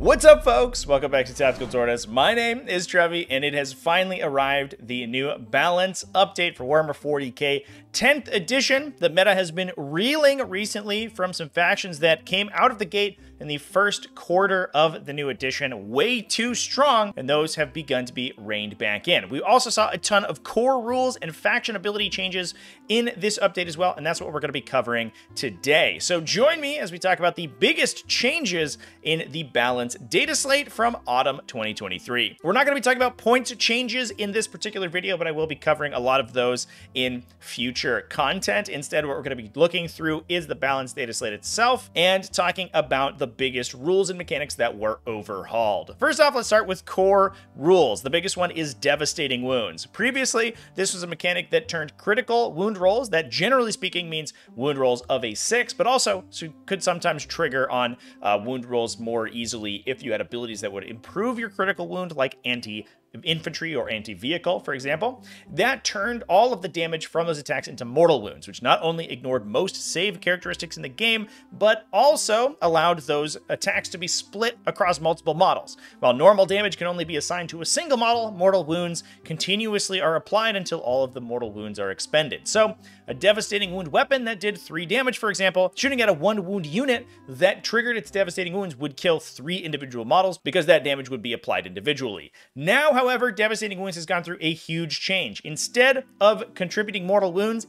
What's up, folks? Welcome back to TacticalTortoise. My name is Trevi, and it has finally arrived, the new balance update for Warhammer 40k 10th edition. The meta has been reeling recently from some factions that came out of the gate in the first quarter of the new edition way too strong, and those have begun to be reined back in. We also saw a ton of core rules and faction ability changes in this update as well, and that's what we're going to be covering today. So join me as we talk about the biggest changes in the balance data slate from autumn 2023. We're not going to be talking about point changes in this particular video, but I will be covering a lot of those in future content. Instead, what we're going to be looking through is the balance data slate itself and talking about the biggest rules and mechanics that were overhauled. First off, let's start with core rules. The biggest one is devastating wounds. Previously, this was a mechanic that turned critical wound rolls, that generally speaking means wound rolls of a 6, but also could sometimes trigger on wound rolls more easily if you had abilities that would improve your critical wound, like infantry or anti-vehicle, for example. That turned all of the damage from those attacks into mortal wounds, which not only ignored most save characteristics in the game, but also allowed those attacks to be split across multiple models. While normal damage can only be assigned to a single model, mortal wounds continuously are applied until all of the mortal wounds are expended. So a devastating wound weapon that did 3 damage, for example, shooting at a 1 wound unit that triggered its devastating wounds would kill 3 individual models because that damage would be applied individually. Now, however, devastating wounds has gone through a huge change. Instead of contributing mortal wounds,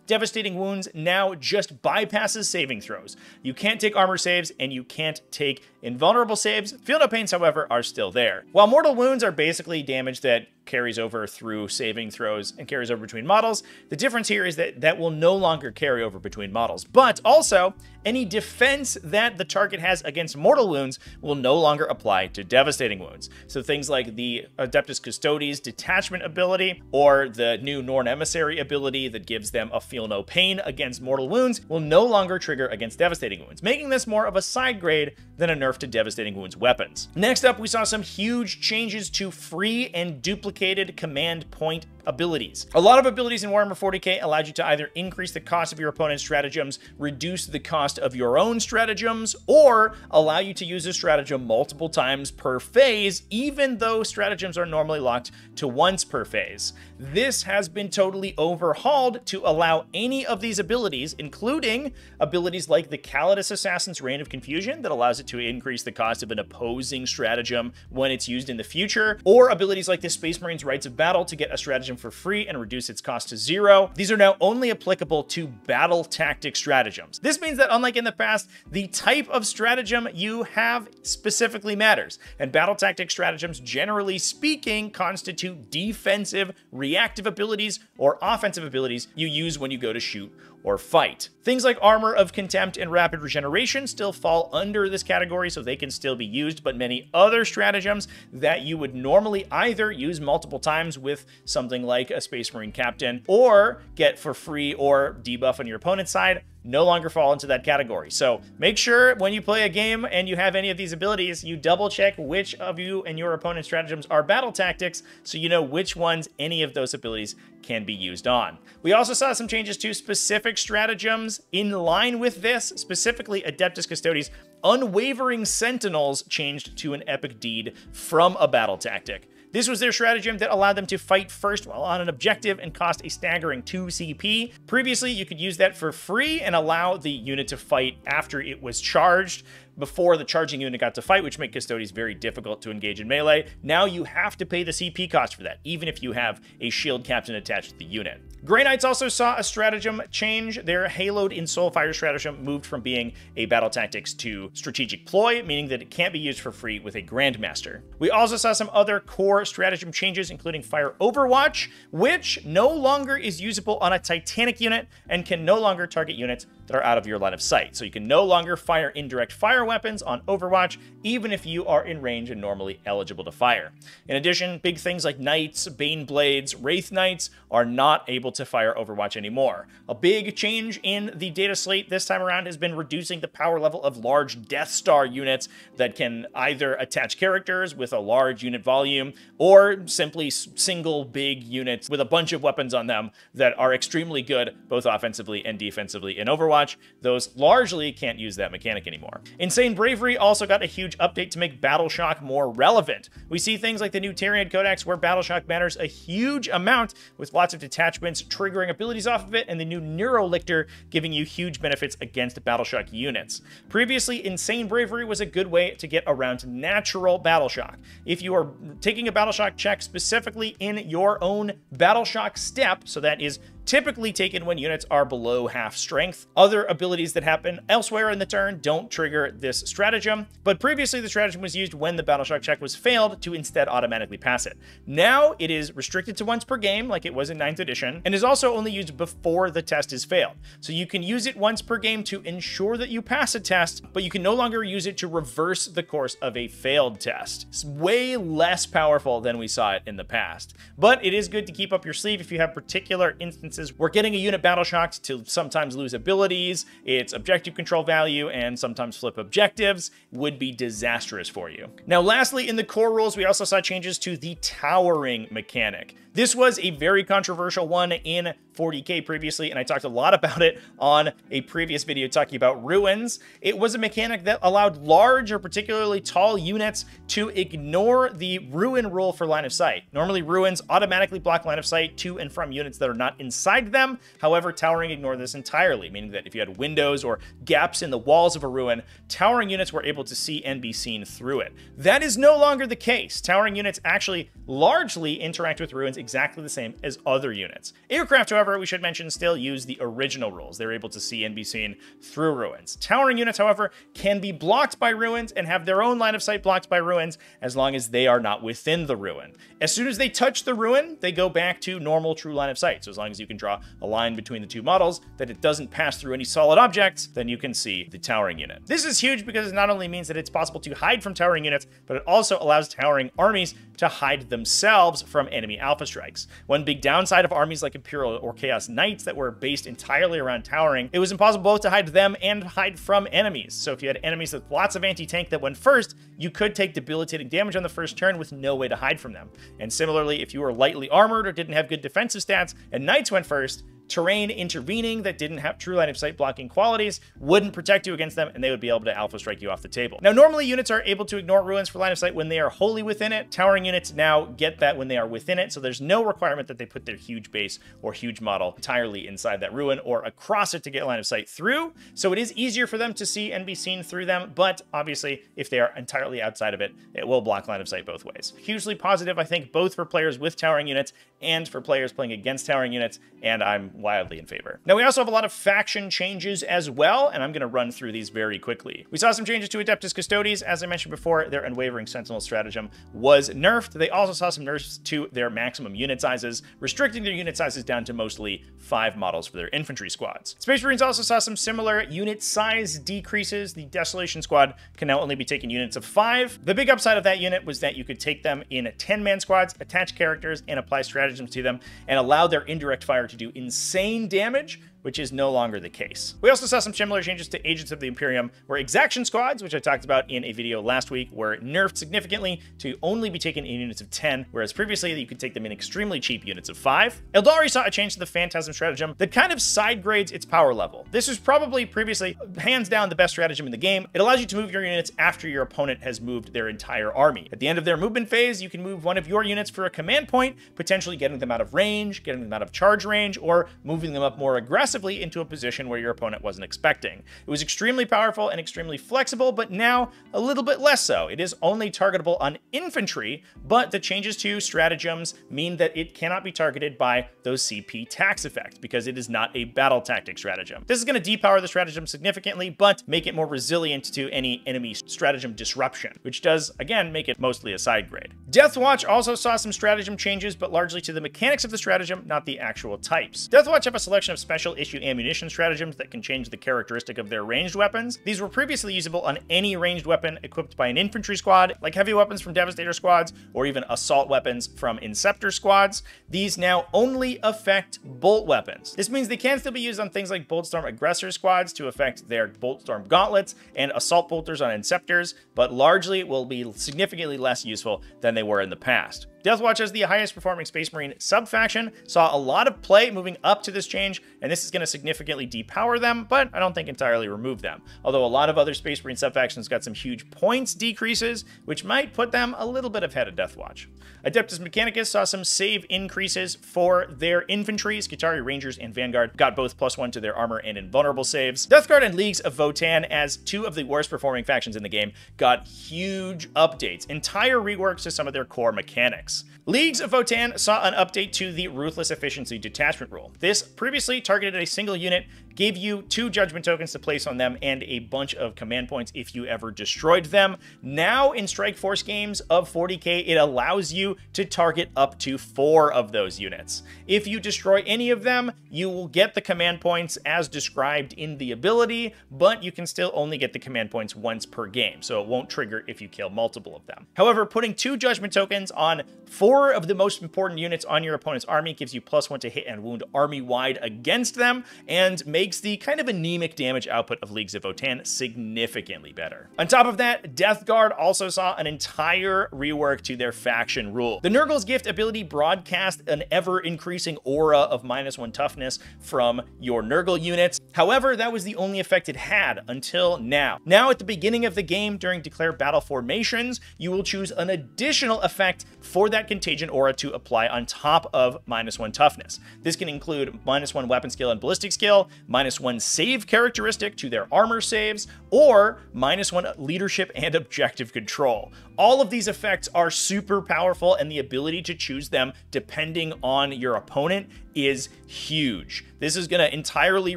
devastating wounds now just bypasses saving throws. You can't take armor saves and you can't take invulnerable saves. Feel no pains, however, are still there. While mortal wounds are basically damage that carries over through saving throws and carries over between models, the difference here is that that will no longer carry over between models. But also, any defense that the target has against mortal wounds will no longer apply to devastating wounds. So things like the Adeptus Custodes detachment ability or the new Norn Emissary ability that gives them a feel no pain against mortal wounds will no longer trigger against devastating wounds, making this more of a side grade than a nerf to devastating wounds weapons. Next up, we saw some huge changes to free and duplicated command point abilities. A lot of abilities in Warhammer 40k allowed you to either increase the cost of your opponent's stratagems, reduce the cost of your own stratagems, or allow you to use a stratagem multiple times per phase, even though stratagems are normally locked to once per phase. This has been totally overhauled to allow any of these abilities, including abilities like the Calidus Assassin's Reign of Confusion that allows it to increase the cost of an opposing stratagem when it's used in the future, or abilities like the Space Marines Rites of Battle to get a stratagem for free and reduce its cost to 0. These are now only applicable to battle tactic stratagems. This means that unlike in the past, the type of stratagem you have specifically matters, and battle tactic stratagems, generally speaking, constitute defensive, reactive abilities or offensive abilities you use when you go to shoot or fight. Things like Armor of Contempt and Rapid Regeneration still fall under this category, so they can still be used, but many other stratagems that you would normally either use multiple times with something like a Space Marine Captain or get for free or debuff on your opponent's side no longer fall into that category. So make sure when you play a game and you have any of these abilities, you double check which of you and your opponent's stratagems are battle tactics so you know which ones any of those abilities can be used on. We also saw some changes to specific stratagems in line with this, specifically Adeptus Custodes. Unwavering Sentinels changed to an epic deed from a battle tactic. This was their stratagem that allowed them to fight first while on an objective and cost a staggering 2 CP. Previously, you could use that for free and allow the unit to fight after it was charged, before the charging unit got to fight, which made Custodes very difficult to engage in melee. Now you have to pay the CP cost for that, even if you have a shield captain attached to the unit. Grey Knights also saw a stratagem change. Their Haloed in Soulfire stratagem moved from being a battle tactics to strategic ploy, meaning that it can't be used for free with a Grandmaster. We also saw some other core stratagem changes, including Fire Overwatch, which no longer is usable on a Titanic unit and can no longer target units that are out of your line of sight. So you can no longer fire indirect fire weapons on Overwatch, even if you are in range and normally eligible to fire. In addition, big things like Knights, Bane Blades, Wraith Knights are not able to fire Overwatch anymore. A big change in the data slate this time around has been reducing the power level of large Death Star units that can either attach characters with a large unit volume or simply single big units with a bunch of weapons on them that are extremely good both offensively and defensively in Overwatch. Those largely can't use that mechanic anymore. In Insane Bravery also got a huge update to make Battle Shock more relevant. We see things like the new Tyrian Codex where Battle Shock matters a huge amount, with lots of detachments triggering abilities off of it, and the new Neurolictor giving you huge benefits against Battle Shock units. Previously, Insane Bravery was a good way to get around natural Battle Shock. If you are taking a Battle Shock check specifically in your own Battle Shock step, so that is typically taken when units are below half strength. Other abilities that happen elsewhere in the turn don't trigger this stratagem, but previously the stratagem was used when the Battle Shock check was failed to instead automatically pass it. Now it is restricted to once per game, like it was in 9th edition, and is also only used before the test is failed. So you can use it once per game to ensure that you pass a test, but you can no longer use it to reverse the course of a failed test. It's way less powerful than we saw it in the past, but it is good to keep up your sleeve if you have particular instances where getting a unit battle shocked to sometimes lose abilities, its objective control value, and sometimes flip objectives would be disastrous for you. Now, lastly, in the core rules, we also saw changes to the towering mechanic. This was a very controversial one in 40k previously, and I talked a lot about it on a previous video talking about ruins. It was a mechanic that allowed large or particularly tall units to ignore the ruin rule for line of sight. Normally, ruins automatically block line of sight to and from units that are not inside them. However, towering ignored this entirely, meaning that if you had windows or gaps in the walls of a ruin, towering units were able to see and be seen through it. That is no longer the case. Towering units actually largely interact with ruins exactly the same as other units. Aircraft, however, we should mention, still use the original rules. They're able to see and be seen through ruins. Towering units, however, can be blocked by ruins and have their own line of sight blocked by ruins as long as they are not within the ruin. As soon as they touch the ruin, they go back to normal true line of sight. So as long as you can draw a line between the two models that it doesn't pass through any solid objects, then you can see the towering unit. This is huge because it not only means that it's possible to hide from towering units, but it also allows towering armies to hide themselves from enemy alpha strikes. One big downside of armies like Imperial or Chaos Knights that were based entirely around towering, it was impossible both to hide them and hide from enemies. So if you had enemies with lots of anti-tank that went first, you could take debilitating damage on the first turn with no way to hide from them. And similarly, if you were lightly armored or didn't have good defensive stats and Knights went first, terrain intervening that didn't have true line of sight blocking qualities wouldn't protect you against them, and they would be able to alpha strike you off the table. Now, normally units are able to ignore ruins for line of sight when they are wholly within it. Towering units now get that when they are within it, so there's no requirement that they put their huge base or huge model entirely inside that ruin or across it to get line of sight through. So it is easier for them to see and be seen through them, but obviously if they are entirely outside of it, it will block line of sight both ways. Hugely positive, I think, both for players with towering units and for players playing against towering units, and I'm wildly in favor. Now, we also have a lot of faction changes as well, and I'm going to run through these very quickly. We saw some changes to Adeptus Custodes. As I mentioned before, their Unwavering Sentinel stratagem was nerfed. They also saw some nerfs to their maximum unit sizes, restricting their unit sizes down to mostly 5 models for their infantry squads. Space Marines also saw some similar unit size decreases. The Desolation Squad can now only be taken units of 5. The big upside of that unit was that you could take them in 10-man squads, attach characters, and apply stratagems to them, and allow their indirect fire to do insane damage, which is no longer the case. We also saw some similar changes to Agents of the Imperium, where Exaction Squads, which I talked about in a video last week, were nerfed significantly to only be taken in units of 10, whereas previously you could take them in extremely cheap units of 5. Aeldari saw a change to the Phantasm stratagem that kind of side grades its power level. This was probably previously hands down the best stratagem in the game. It allows you to move your units after your opponent has moved their entire army. At the end of their movement phase, you can move one of your units for a command point, potentially getting them out of range, getting them out of charge range, or moving them up more aggressively into a position where your opponent wasn't expecting. It was extremely powerful and extremely flexible, but now a little bit less so. It is only targetable on infantry, but the changes to stratagems mean that it cannot be targeted by those CP tax effects because it is not a battle tactic stratagem. This is going to depower the stratagem significantly, but make it more resilient to any enemy stratagem disruption, which does, again, make it mostly a side grade. Deathwatch also saw some stratagem changes, but largely to the mechanics of the stratagem, not the actual types. Deathwatch have a selection of special issue ammunition stratagems that can change the characteristic of their ranged weapons. These were previously usable on any ranged weapon equipped by an infantry squad, like heavy weapons from Devastator squads, or even assault weapons from Inceptor squads. These now only affect bolt weapons. This means they can still be used on things like Boltstorm Aggressor squads to affect their Boltstorm gauntlets and assault bolters on Inceptors, but largely will be significantly less useful than they were in the past. Deathwatch as the highest performing Space Marine sub-faction saw a lot of play moving up to this change, and this is going to significantly depower them, but I don't think entirely remove them. Although a lot of other Space Marine sub-factions got some huge points decreases, which might put them a little bit ahead of Deathwatch. Adeptus Mechanicus saw some save increases for their infantry. Skitarii, Rangers, and Vanguard got both +1 to their armor and invulnerable saves. Deathguard and Leagues of Votann, as two of the worst performing factions in the game, got huge updates, entire reworks to some of their core mechanics. Leagues of Votann saw an update to the Ruthless Efficiency Detachment rule. This previously targeted a single unit, gave you 2 judgment tokens to place on them and a bunch of command points if you ever destroyed them. Now in Strike Force games of 40k, it allows you to target up to 4 of those units. If you destroy any of them, you will get the command points as described in the ability, but you can still only get the command points once per game, so it won't trigger if you kill multiple of them. However, putting 2 judgment tokens on 4 of the most important units on your opponent's army gives you +1 to hit and wound army-wide against them, and makes the kind of anemic damage output of Leagues of Votann significantly better. On top of that, Deathguard also saw an entire rework to their faction rule. The Nurgle's Gift ability broadcast an ever-increasing aura of -1 toughness from your Nurgle units. However, that was the only effect it had until now. Now, at the beginning of the game, during Declare Battle formations, you will choose an additional effect for that Contagion aura to apply on top of -1 toughness. This can include -1 weapon skill and ballistic skill, -1 save characteristic to their armor saves, or -1 leadership and objective control. All of these effects are super powerful, and the ability to choose them depending on your opponent is huge. This is going to entirely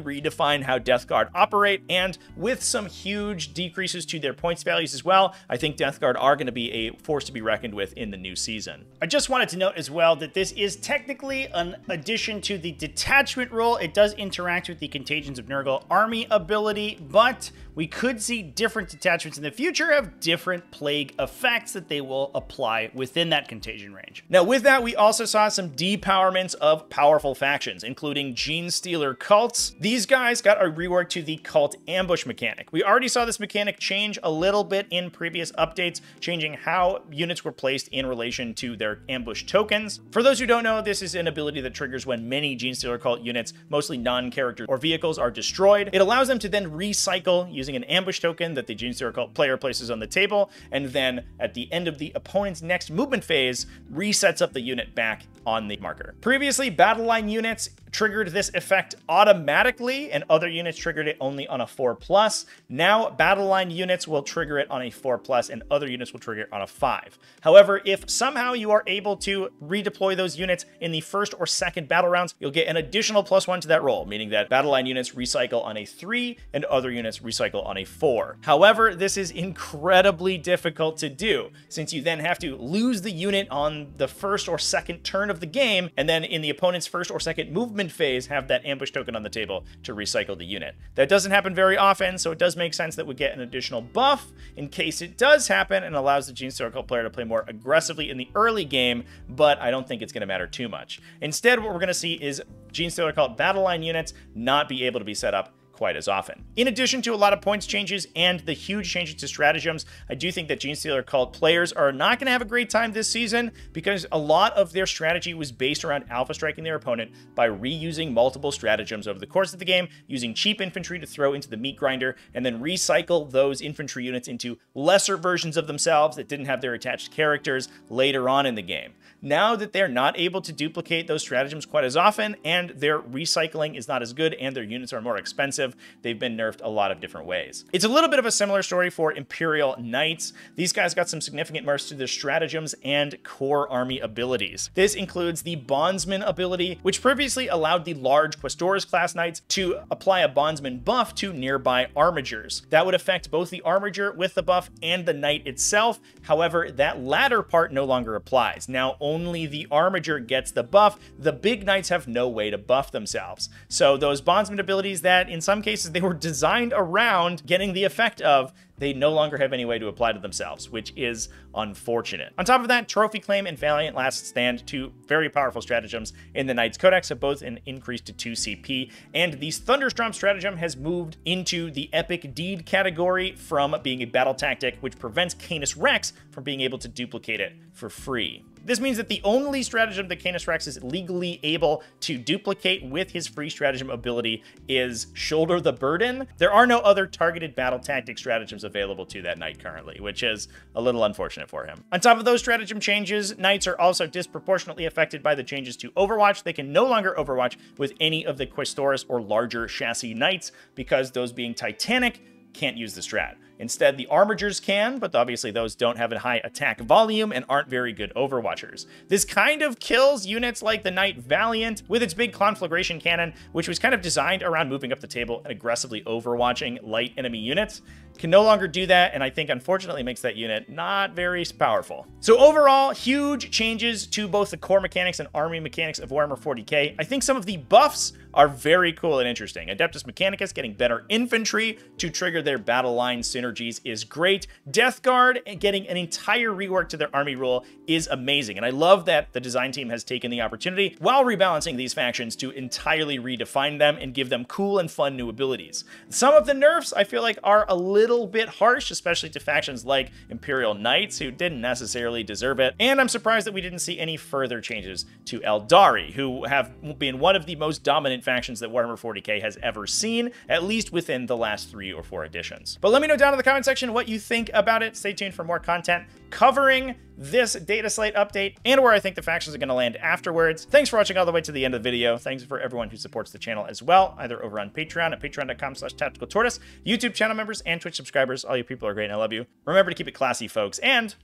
redefine how Deathguard operate, and with some huge decreases to their points values as well, I think Deathguard are going to be a force to be reckoned with in the new season. I just wanted to note as well that this is technically an addition to the detachment rule. It does interact with the Contagions of Nurgle army ability, but we could see different detachments in the future have different plague effects that they will apply within that contagion range. Now, with that, we also saw some depowerments of powerful factions, including Genestealer cults. These guys got a rework to the cult ambush mechanic. We already saw this mechanic change a little bit in previous updates, changing how units were placed in relation to their ambush tokens. For those who don't know, this is an ability that triggers when many Genestealer cult units, mostly non-characters or vehicles, are destroyed. It allows them to then recycle using an ambush token that the Genestealer cult player places on the table, and then at the end of the opponent's next movement phase, resets up the unit back on the marker. Previously, battle line units triggered this effect automatically, and other units triggered it only on a 4+. Now, battle line units will trigger it on a 4+, and other units will trigger it on a 5. However, if somehow you are able to redeploy those units in the first or second battle rounds, you'll get an additional +1 to that roll, meaning that battle line units recycle on a 3, and other units recycle on a 4. However, this is incredibly difficult to do, since you then have to lose the unit on the first or second turn of the game, and then in the opponent's first or second movement phase have that ambush token on the table to recycle the unit. That doesn't happen very often, so it does make sense that we get an additional buff in case it does happen, and allows the Genestealer cult player to play more aggressively in the early game, but I don't think it's going to matter too much. Instead, what we're going to see is Genestealer cult battle line units not be able to be set up quite as often. In addition to a lot of points changes and the huge changes to stratagems, I do think that Genestealer cult players are not going to have a great time this season, because a lot of their strategy was based around alpha striking their opponent by reusing multiple stratagems over the course of the game, using cheap infantry to throw into the meat grinder, and then recycle those infantry units into lesser versions of themselves that didn't have their attached characters later on in the game. Now that they're not able to duplicate those stratagems quite as often, and their recycling is not as good, and their units are more expensive, they've been nerfed a lot of different ways. It's a little bit of a similar story for Imperial Knights. These guys got some significant nerfs to their stratagems and core army abilities. This includes the Bondsman ability, which previously allowed the large Questores class knights to apply a Bondsman buff to nearby armigers. That would affect both the armiger with the buff and the knight itself. However, that latter part no longer applies. Now only the armiger gets the buff. The big knights have no way to buff themselves. So those Bondsman abilities that in some cases they were designed around getting the effect of, they no longer have any way to apply to themselves, which is unfortunate. On top of that, Trophy Claim and Valiant Last Stand, two very powerful stratagems in the Knights Codex, have both an increase to 2 CP, and the Thunderstorm stratagem has moved into the Epic Deed category from being a battle tactic, which prevents Canis Rex from being able to duplicate it for free. This means that the only stratagem that Canis Rex is legally able to duplicate with his free stratagem ability is Shoulder the Burden. There are no other targeted battle tactic stratagems available to that knight currently, which is a little unfortunate for him. On top of those stratagem changes, knights are also disproportionately affected by the changes to Overwatch. They can no longer Overwatch with any of the Questoris or larger chassis knights because those being Titanic can't use the strat. Instead, the Armigers can, but obviously those don't have a high attack volume and aren't very good Overwatchers. This kind of kills units like the Knight Valiant with its big Conflagration Cannon, which was kind of designed around moving up the table and aggressively overwatching light enemy units. Can no longer do that, and I think unfortunately makes that unit not very powerful. So overall, huge changes to both the core mechanics and army mechanics of Warhammer 40k. I think some of the buffs are very cool and interesting. Adeptus Mechanicus getting better infantry to trigger their battle line synergies is great. Deathguard getting an entire rework to their army rule is amazing, and I love that the design team has taken the opportunity while rebalancing these factions to entirely redefine them and give them cool and fun new abilities. Some of the nerfs I feel like are a little bit harsh, especially to factions like Imperial Knights, who didn't necessarily deserve it. And I'm surprised that we didn't see any further changes to Aeldari, who have been one of the most dominant factions that Warhammer 40k has ever seen, at least within the last 3 or 4 editions. But let me know down in the comment section what you think about it. Stay tuned for more content covering this data slate update and where I think the factions are going to land afterwards. Thanks for watching all the way to the end of the video. Thanks for everyone who supports the channel as well, either over on Patreon at patreon.com/TacticalTortoise, YouTube channel members, and Twitch subscribers. All you people are great and I love you. Remember to keep it classy, folks, and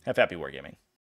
have happy wargaming.